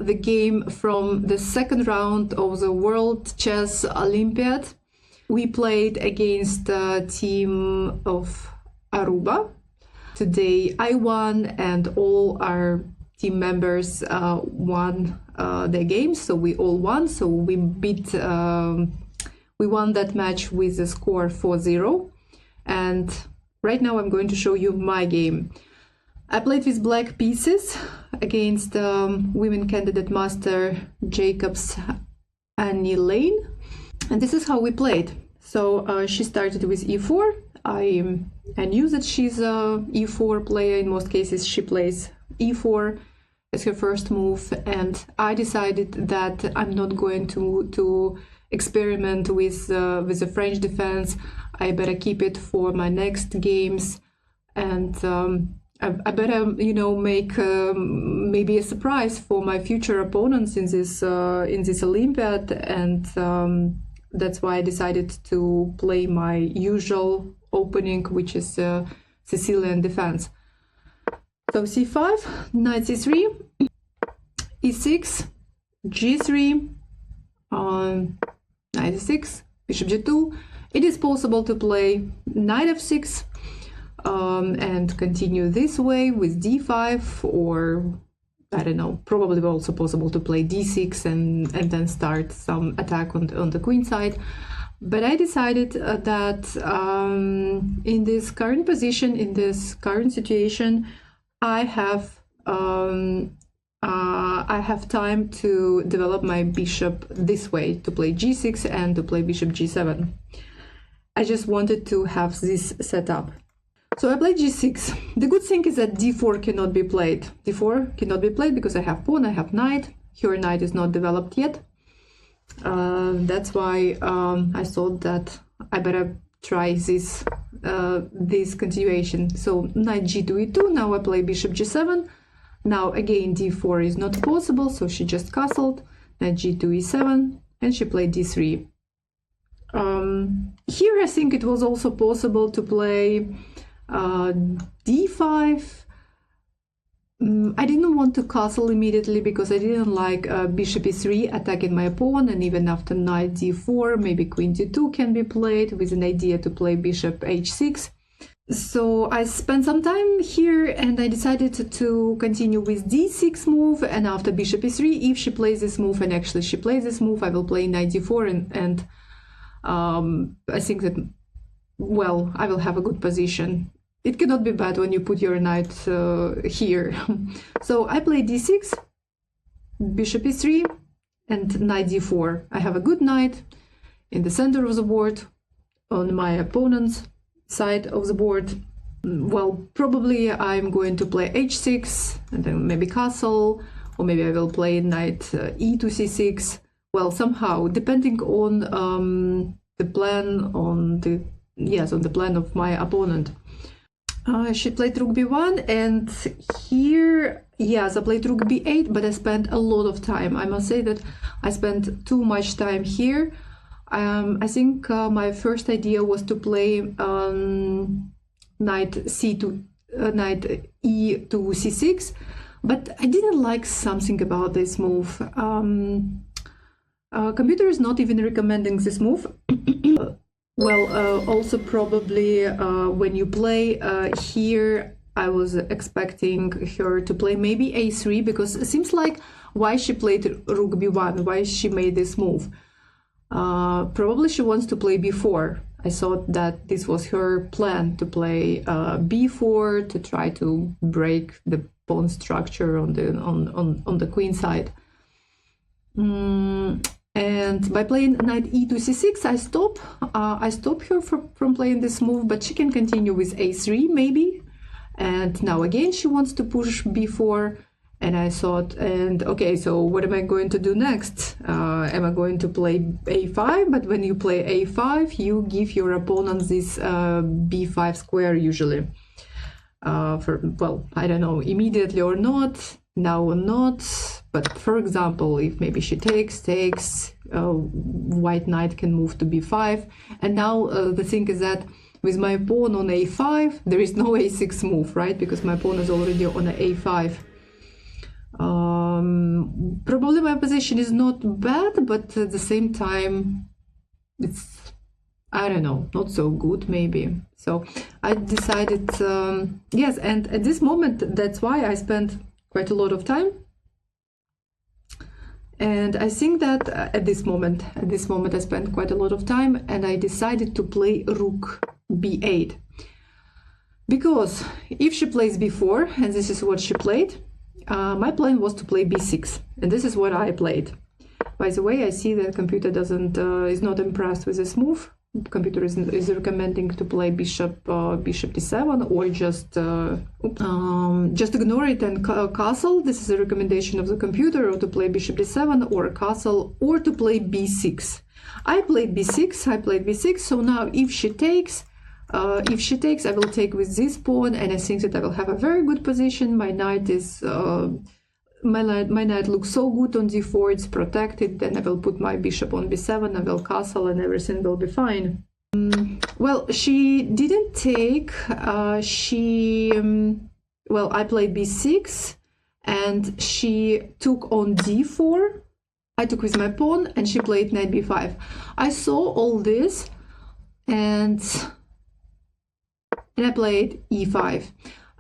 the game from the second round of the World Chess Olympiad. We played against the team of Aruba. Today I won and all our team members won their games, so we all won. So we won that match with a score 4-0. And right now I'm going to show you my game. I played with black pieces against women candidate master Jacobs Annie Lane, and this is how we played. So she started with e4. I knew that she's a e4 player. In most cases she plays e4 as her first move, and I decided that I'm not going to experiment with the French defense. I better keep it for my next games, and I better, make maybe a surprise for my future opponents in this Olympiad, and that's why I decided to play my usual opening, which is Sicilian defense. So c5, knight c3, e6, g3, knight e6, bishop g2. It is possible to play knight f6 and continue this way with d5, or I don't know, probably also possible to play d6 and then start some attack on the queen side. But I decided that in this current position, in this current situation, I have time to develop my bishop this way, to play g6 and to play bishop g7. I just wanted to have this set up. So I played g6. The good thing is that d4 cannot be played. d4 cannot be played because I have pawn, I have knight. Her knight is not developed yet. That's why I thought that I better try this continuation. So knight g2 e2. Now I play bishop g7. Now again d4 is not possible, so she just castled. Knight g2 e7, and she played d3. Here I think it was also possible to play d5. I didn't want to castle immediately because I didn't like bishop e3 attacking my pawn, and even after knight d4, maybe queen d2 can be played with an idea to play bishop h6. So I spent some time here and I decided to continue with d6 move, and after bishop e3, if she plays this move, and actually she plays this move, I will play knight d4 and I think that, well, I will have a good position. It cannot be bad when you put your knight here. So I play d6, bishop e3, and knight d4. I have a good knight in the center of the board, on my opponent's side of the board. Well, probably I'm going to play h6, and then maybe castle, or maybe I will play knight e to c6. Well, somehow, depending on the plan, on the plan of my opponent. She played rook b1, and here, yes, I played rook b8, but I spent a lot of time. I must say that I spent too much time here. I think my first idea was to play knight e to c6, but I didn't like something about this move. Computer is not even recommending this move. Well, also probably when you play here, I was expecting her to play maybe a3, because it seems like why she played rook b1, why she made this move. Probably she wants to play b4. I thought that this was her plan, to play b4, to try to break the pawn structure on the queen side. And by playing knight e to c6, I stop her from playing this move, but she can continue with a3 maybe. And now again she wants to push b4, and I thought, and okay, so what am I going to do next? Am I going to play a5? But when you play a5, you give your opponent this b5 square usually. Well, I don't know, immediately or not, now or not. But for example, if maybe she takes, white knight can move to b5. And now the thing is that with my pawn on a5, there is no a6 move, right? Because my pawn is already on a a5. Probably my position is not bad, but at the same time, it's, I don't know, not so good maybe. So I decided, yes, and at this moment, that's why I spent quite a lot of time. And I think that at this moment I spent quite a lot of time, and I decided to play rook b8. Because if she plays b4, and this is what she played, my plan was to play b6, and this is what I played. By the way, I see that computer is not impressed with this move. Computer is recommending to play bishop d7, or just ignore it and castle. This is a recommendation of the computer, or to play bishop d7 or castle, or to play b6. I played b6. So now if she takes, I will take with this pawn, and I think that I will have a very good position. My knight is my knight looks so good on d4, it's protected. Then I will put my bishop on b7, I will castle, and everything will be fine. Well, she didn't take, well, I played b6, and she took on d4. I took with my pawn, and she played knight b5. I saw all this, and I played e5.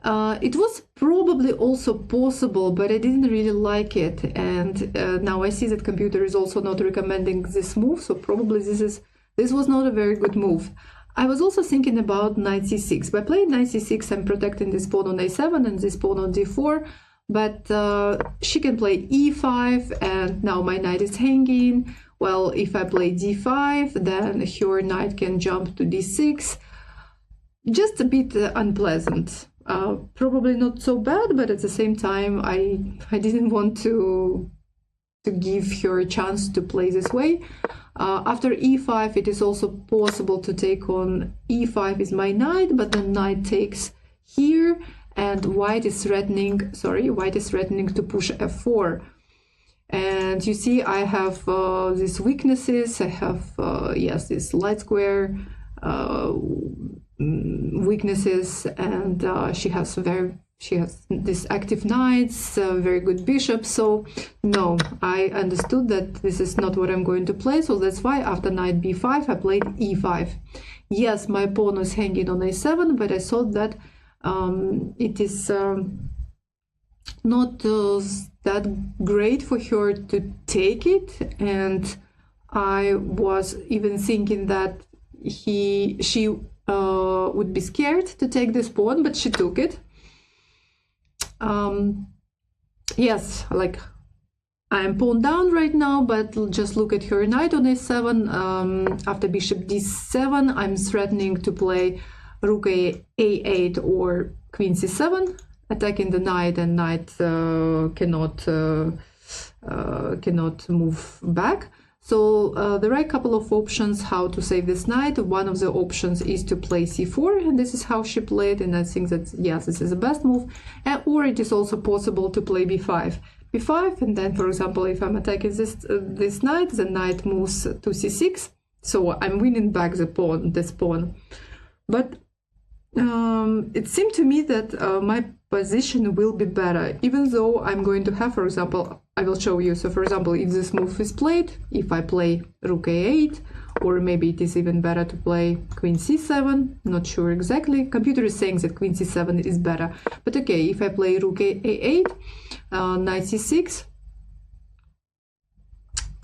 It was probably also possible, but I didn't really like it, and now I see that computer is also not recommending this move, so probably this was not a very good move. I was also thinking about knight c6. By playing knight c6, I'm protecting this pawn on a7 and this pawn on d4, but she can play e5, and now my knight is hanging. Well, if I play d5, then her knight can jump to d6. Just a bit unpleasant. Probably not so bad, but at the same time, I didn't want to give her a chance to play this way. After e5, it is also possible to take on e5 is my knight, but the knight takes here, and white is threatening to push f4. And you see, I have these weaknesses. I have yes, this light square weaknesses, and she has this active knights, very good bishop. So no, I understood that this is not what I'm going to play, so that's why after knight b5 I played e5. Yes, my pawn is hanging on a7, but I thought that it is not that great for her to take it, and I was even thinking that she would be scared to take this pawn, but she took it. Yes, like I am pawn down right now, but just look at her knight on a7. After bishop d7, I'm threatening to play rook a8 or queen c7, attacking the knight, and knight cannot move back. So there are a couple of options how to save this knight. One of the options is to play c4, and this is how she played, and I think that, yes, this is the best move. Or it is also possible to play b5. And then, for example, if I'm attacking this knight, the knight moves to c6, so I'm winning back this pawn. But it seemed to me that my position will be better, even though I'm going to have, for example, I will show you. So, for example, if this move is played, if I play rook a8, or maybe it is even better to play queen c7, not sure exactly. Computer is saying that queen c7 is better. But okay, if I play rook a8, knight c6,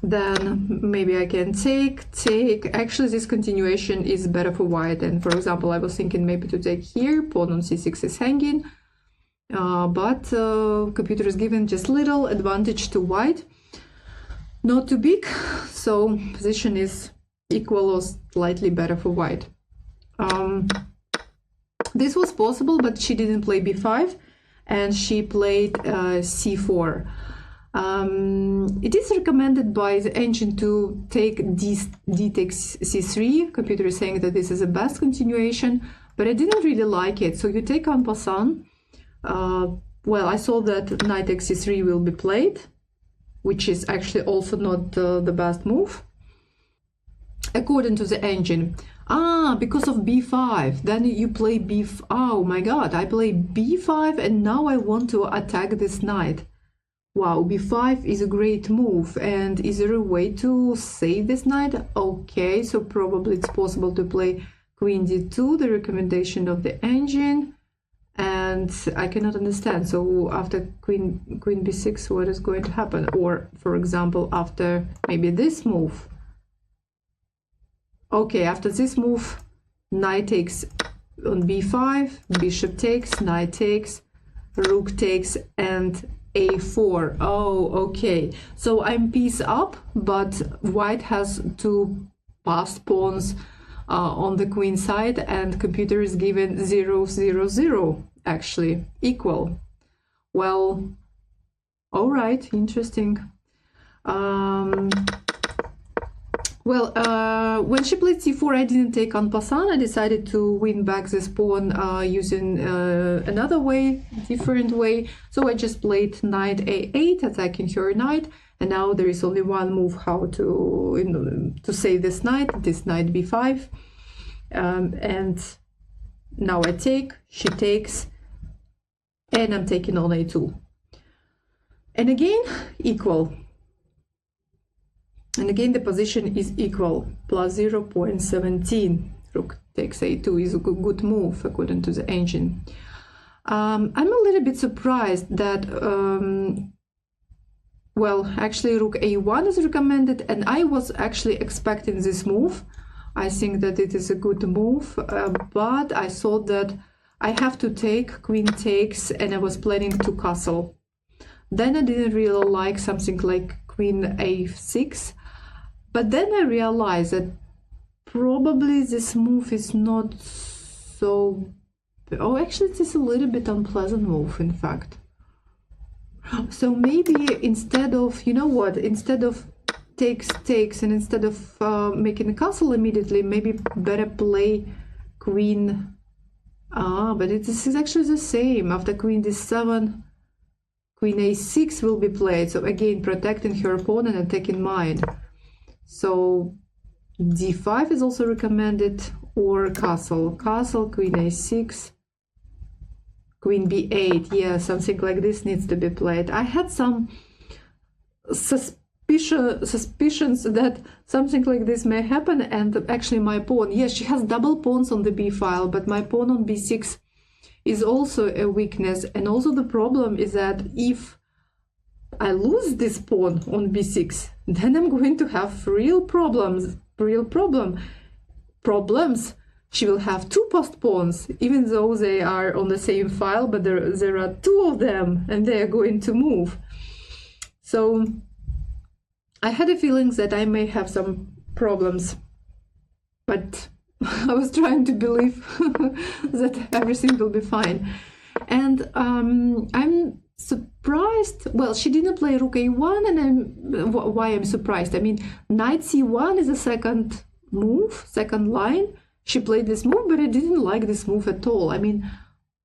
then maybe I can take. Actually, this continuation is better for white. And for example, I was thinking maybe to take here, pawn on c6 is hanging. But computer is given just little advantage to white, not too big, so position is equal or slightly better for white. This was possible, but she didn't play b5, and she played c4. It is recommended by the engine to take d takes c3. Computer is saying that this is the best continuation, but I didn't really like it. So you take en passant. Well, I saw that knight takes c3 will be played, which is actually also not the best move, according to the engine. Because of b5, then you play oh my god, I play b5, and now I want to attack this knight. Wow, b5 is a great move. And is there a way to save this knight? Okay, so probably it's possible to play queen d2, the recommendation of the engine. And I cannot understand. So after queen b6, what is going to happen? Or, for example, after maybe this move. Okay, after this move, knight takes on b5, bishop takes, knight takes, rook takes, and a4. Oh, okay. So I'm piece up, but white has two passed pawns on the queen side, and computer is given 0, 0, 0, actually, equal. Well, all right, interesting. When she played c4, I didn't take en passant. I decided to win back this pawn using another way, different way. So I just played knight a8, attacking her knight. And now there is only one move how to save this knight b5. And now I take, she takes, and I'm taking on a2. And again, equal. And again, the position is equal, plus 0.17. Rook takes a2 is a good move, according to the engine. I'm a little bit surprised that, well, actually rook a1 is recommended, and I was actually expecting this move. I think that it is a good move, but I thought that I have to take, queen takes, and I was planning to castle. Then I didn't really like something like queen a6. But then I realized that probably this move is not so... Oh, actually, it is a little bit unpleasant move, in fact. So maybe instead of, you know what, instead of takes, and instead of making a castle immediately, maybe better play queen... but this is actually the same. After queen d7, queen a6 will be played. So again, protecting her opponent and taking mine. So d5 is also recommended, or castle, queen a6, queen b8. Yeah, something like this needs to be played. I had some suspicions that something like this may happen, and actually my pawn, yes, she has double pawns on the b file, but my pawn on b6 is also a weakness. And also the problem is that if I lose this pawn on b6, then I'm going to have real problems. She will have two passed pawns, even though they are on the same file, but there are two of them, and they are going to move. So I had a feeling that I may have some problems, but I was trying to believe that everything will be fine. And I'm surprised. Well, she didn't play rook a1, and why I'm surprised? I mean, knight c1 is a second move, second line. She played this move, but I didn't like this move at all. I mean,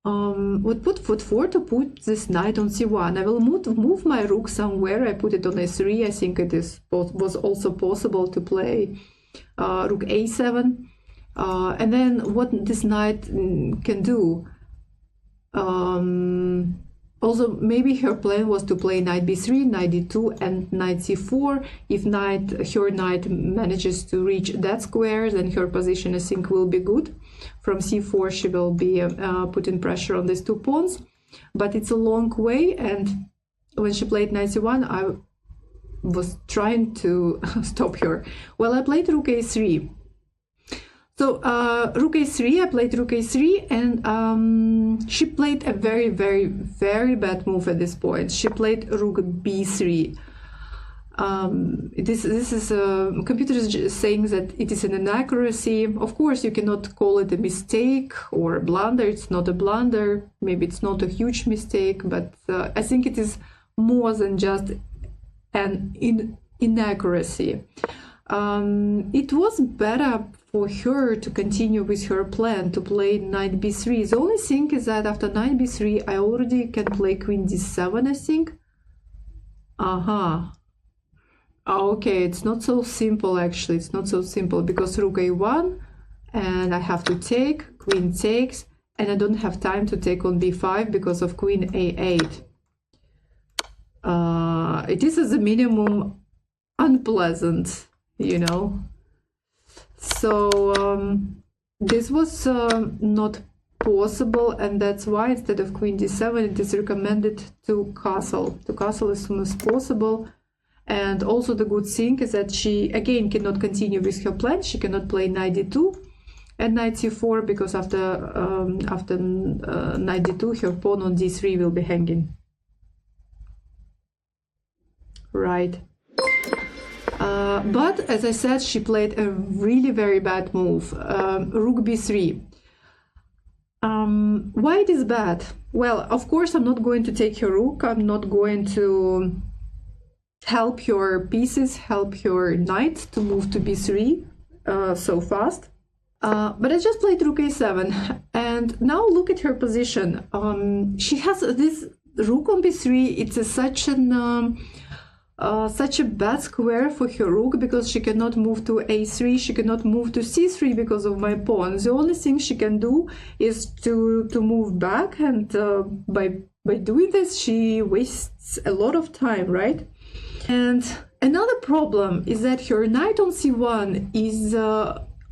would put foot 4 to put this knight on c1. I will move my rook somewhere. I put it on a3. I think it was also possible to play rook a7. And then what this knight can do. Also, maybe her plan was to play knight b3, knight d2, and knight c4. If her knight manages to reach that square, then her position, I think, will be good. From c4, she will be putting pressure on these two pawns. But it's a long way, and when she played knight c1, I was trying to stop her. Well, I played rook a3. So rook a3, I played rook a3, and she played a very, very, very bad move at this point. She played rook b3. This is computer is saying that it is an inaccuracy. Of course, you cannot call it a mistake or a blunder. It's not a blunder. Maybe it's not a huge mistake, but I think it is more than just an inaccuracy. It was better for her to continue with her plan to play knight b3. The only thing is that after knight b3, I already can play queen d7, I think. Okay, it's not so simple, actually. It's not so simple, because rook a1, and I have to take, queen takes, and I don't have time to take on b5 because of queen a8. it is as a minimum unpleasant, you know. So this was not possible, and that's why instead of queen d7 it is recommended to castle as soon as possible. And also the good thing is that she again cannot continue with her plan. She cannot play knight d2 and knight c4, because after knight d2 her pawn on d3 will be hanging. Right. But as I said, she played a really very bad move, rook b3. Why it is bad? Well, of course I'm not going to take her rook. I'm not going to help your pieces, help your knight to move to b3 so fast. But I just played rook a7, and now look at her position. She has this rook on b3. It's such a bad square for her rook, because she cannot move to a3, she cannot move to c3 because of my pawn. The only thing she can do is to move back, and by doing this she wastes a lot of time, right? And another problem is that her knight on c1 is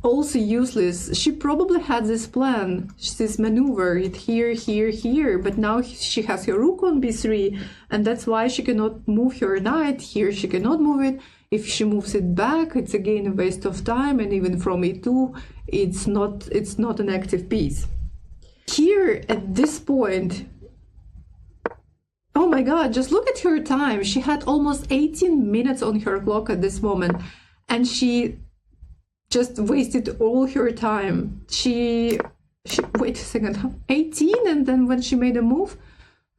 also useless. She probably had this plan, this maneuver, it here, but now she has her rook on b3, and that's why she cannot move her knight. Here she cannot move it. If she moves it back, it's again a waste of time, and even from e2, it's not an active piece. Here at this point, oh my god, just look at her time. She had almost 18 minutes on her clock at this moment, and she just wasted all her time. She wait a second, 18, and then when she made a move,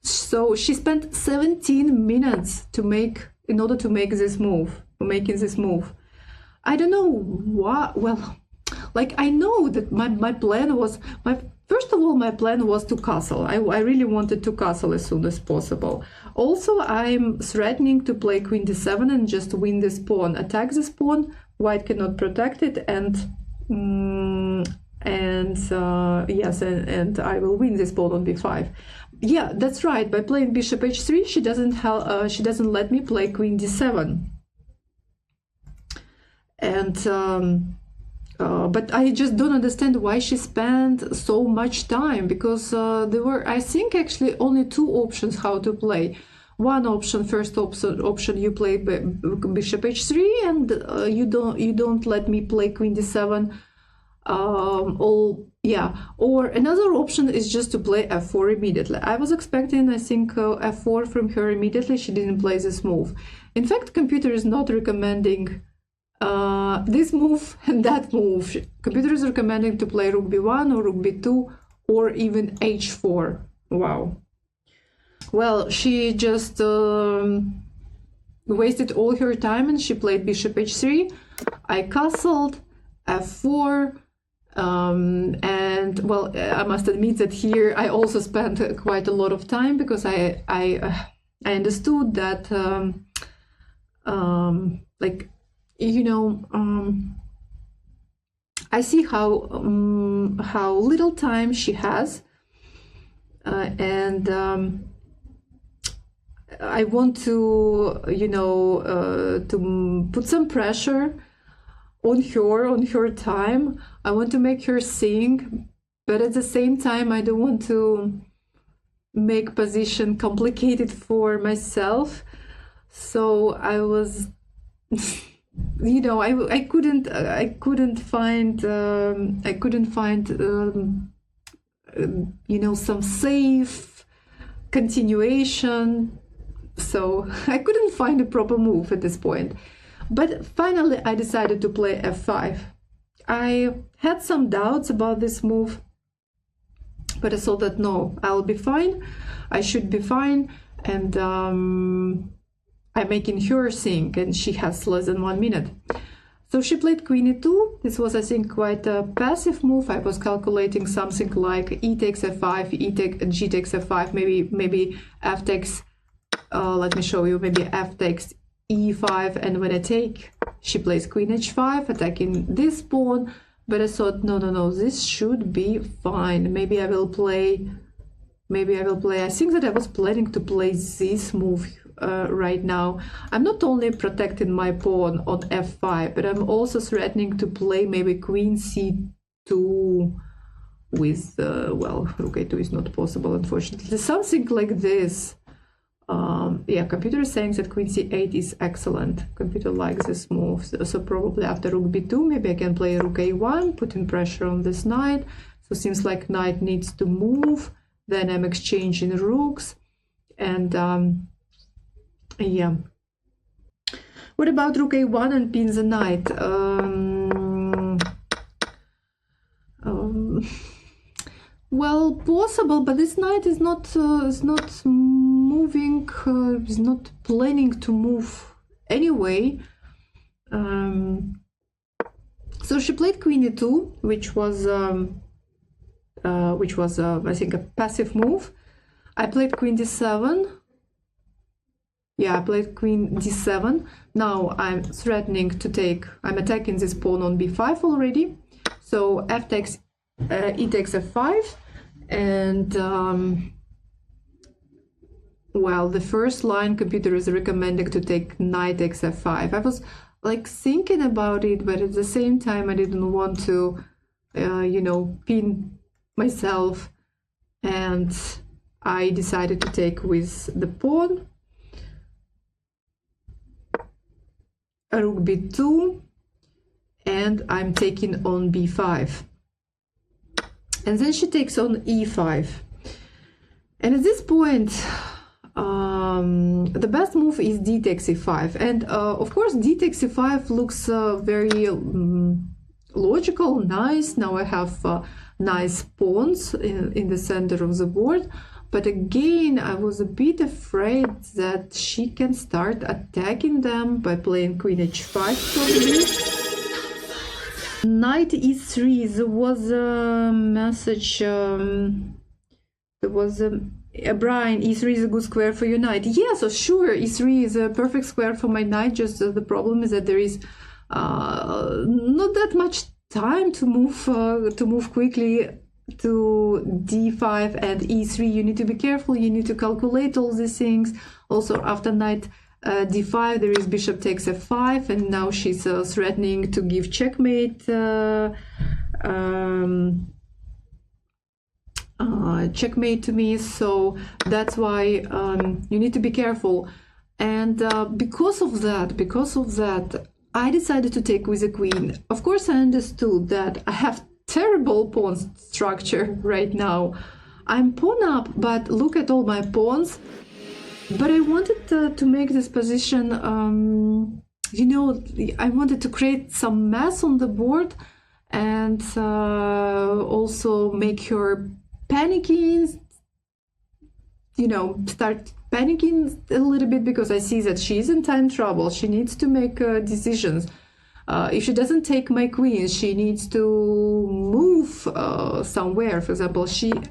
so she spent 17 minutes in order to make this move, making this move. I don't know what. Well, like, I know that my plan was, first of all, my plan was to castle. I really wanted to castle as soon as possible. Also, I'm threatening to play queen d7 and just win this pawn, attack this pawn. White cannot protect it, and yes, and I will win this pawn on b5. Yeah, that's right. By playing bishop h3, she doesn't let me play queen d7. And but I just don't understand why she spent so much time, because there were, I think, actually only two options how to play. One option, first option, you play bishop h3, and you don't let me play queen d7. Or another option is just to play f4 immediately. I was expecting, I think, f4 from her immediately. She didn't play this move. In fact, computer is not recommending this move and that move. Computer is recommending to play rook b1 or rook b2 or even h4. Wow. Well, she just wasted all her time, and she played bishop h3. I castled f4, and well, I must admit that here I also spent quite a lot of time, because I understood that like, you know, I see how little time she has, and I want to, you know, to put some pressure on her time. I want to make her think, but at the same time I don't want to make position complicated for myself. So I was you know, I couldn't find you know, some safe continuation. So I couldn't find a proper move at this point. But finally I decided to play f5. I had some doubts about this move, but I thought that no, I'll be fine. I should be fine. And I'm making her think, and she has less than 1 minute. So she played queen e2. This was, I think, quite a passive move. I was calculating something like e takes f5, g takes f5, maybe f takes, let me show you, maybe f takes e5, and when I take, she plays queen h5, attacking this pawn. But I thought, no, this should be fine. Maybe I will play, I think that I was planning to play this move right now. I'm not only protecting my pawn on f5, but I'm also threatening to play maybe queen c2 with, well, rook a2 is not possible, unfortunately. Something like this. Yeah, computer is saying that queen c8 is excellent. Computer likes this move. So probably after rook b2, maybe I can play rook a1, putting pressure on this knight. So seems like knight needs to move. Then I'm exchanging rooks. And yeah. What about rook a1 and pin the knight? Well, possible, but this knight is not moving, is not planning to move anyway. So she played queen e2, which was I think a passive move. I played queen d7. Yeah, I played queen d7. Now I'm threatening to take. I'm attacking this pawn on b5 already. So f takes e takes f5. And well, the first line computer is recommending to take knight takes f5. I was like thinking about it, but at the same time I didn't want to you know, pin myself, and I decided to take with the pawn. Rook b2, and I'm taking on b5. And then she takes on e5. And at this point, the best move is d takes e5. And of course, d takes e5 looks very logical, nice. Now I have nice pawns in the center of the board. But again, I was a bit afraid that she can start attacking them by playing queen h5 probably. Knight e3, there was a message, there was Brian, e3 is a good square for your knight. Yeah, so sure, e3 is a perfect square for my knight, just the problem is that there is not that much time to move quickly to d5 and e3. You need to be careful, you need to calculate all these things. Also, after knight d5 there is bishop takes f5, and now she's threatening to give checkmate checkmate to me. So that's why you need to be careful. And because of that I decided to take with a queen. Of course, I understood that I have terrible pawn structure right now. I'm pawn up, but look at all my pawns. But I wanted to make this position, you know, I wanted to create some mess on the board, and also make her panicking, you know, start panicking a little bit, because I see that she's in time trouble. She needs to make decisions. If she doesn't take my queen, she needs to move somewhere. For example,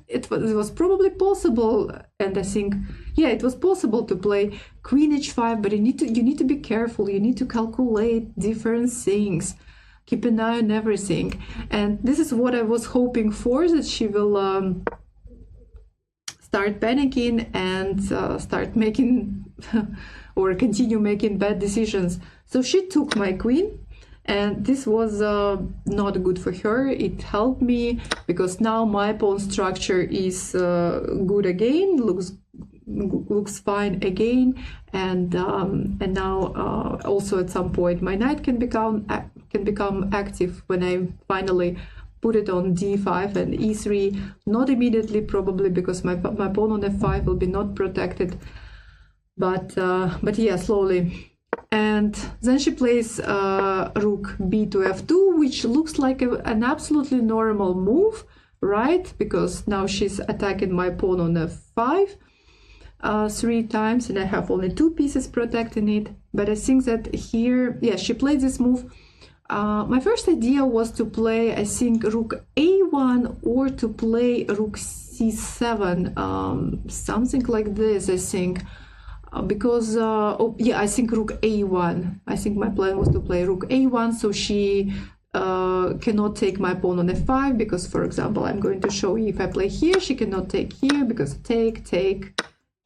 it was probably possible, and I think, yeah, it was possible to play queen h5, but you need to be careful. You need to calculate different things, keep an eye on everything. And this is what I was hoping for, that she will start panicking and start making or continue making bad decisions. So she took my queen. And this was not good for her. It helped me, because now my pawn structure is good again, looks fine again, and now also at some point my knight can become active when I finally put it on d5 and e3. Not immediately probably, because my pawn on f5 will be not protected, but yeah, slowly. And then she plays rook b to f2, which looks like an absolutely normal move, right? Because now she's attacking my pawn on f5 3 times, and I have only 2 pieces protecting it. But I think that here, yeah, she played this move. My first idea was to play, I think, rook a1, or to play rook c7, something like this, I think. Because oh yeah, I think rook a1. I think my plan was to play rook a1, so she cannot take my pawn on f5, because, for example, I'm going to show you, if I play here, she cannot take here, because take,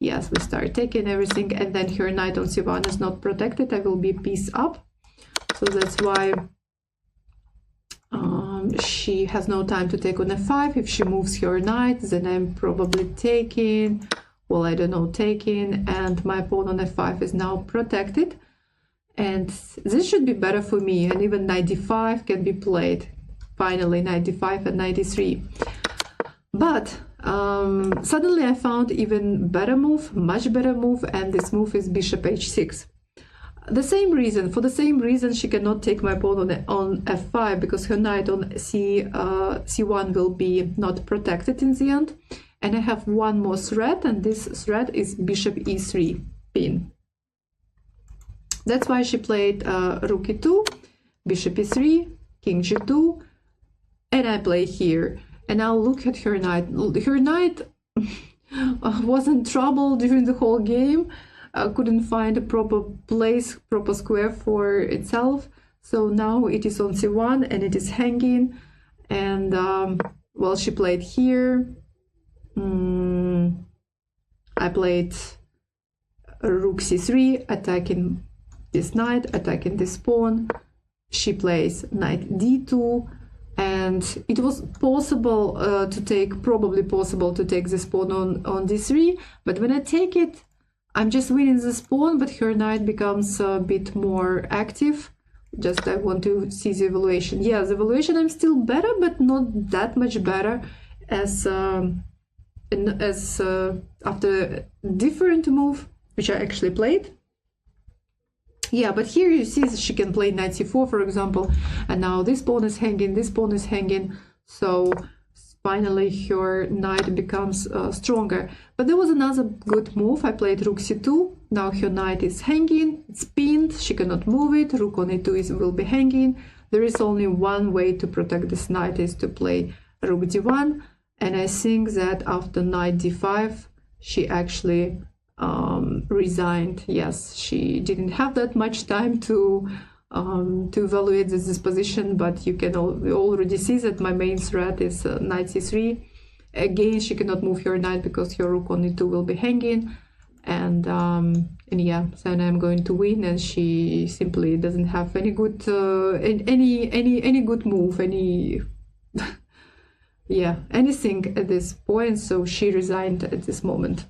Yes, we start taking everything, and then her knight on c1 is not protected. I will be piece up. So that's why she has no time to take on f5. If she moves her knight, then I'm probably taking, well, I don't know, taking, and my pawn on f5 is now protected. And this should be better for me, and even knight d5 can be played. Finally, knight d5 and knight d3. But suddenly I found even better move, much better move, and this move is bishop h6. For the same reason, she cannot take my pawn on f5, because her knight on c1 will be not protected in the end. And I have one more threat, and this threat is bishop e3 pin. That's why she played rook e2, bishop e3, king g2, and I play here. And now look at her knight. Her knight was in trouble during the whole game. Couldn't find a proper place, proper square for itself. So now it is on c1 and it is hanging. And well, she played here. I played rook c3, attacking this knight, attacking this pawn. She plays knight d2. And it was possible probably possible to take this pawn on d3, but when I take it, I'm just winning this pawn, but her knight becomes a bit more active. Just I want to see the evaluation. Yeah, the evaluation I'm still better, but not that much better as after a different move, which I actually played. Yeah, but here you see she can play knight c4, for example, and now this pawn is hanging, this pawn is hanging, so finally her knight becomes stronger. But there was another good move. I played rook c2. Now her knight is hanging, it's pinned, she cannot move it, rook on e2 will be hanging. There is only one way to protect this knight, is to play rook d1, and I think that after knight d5 she actually resigned. Yes, she didn't have that much time to evaluate this position, but you can already see that my main threat is knight c3. Again, she cannot move her knight because her rook on e2 will be hanging, and yeah, so now I'm going to win, and she simply doesn't have any good any good move, any yeah, anything at this point, so she resigned at this moment.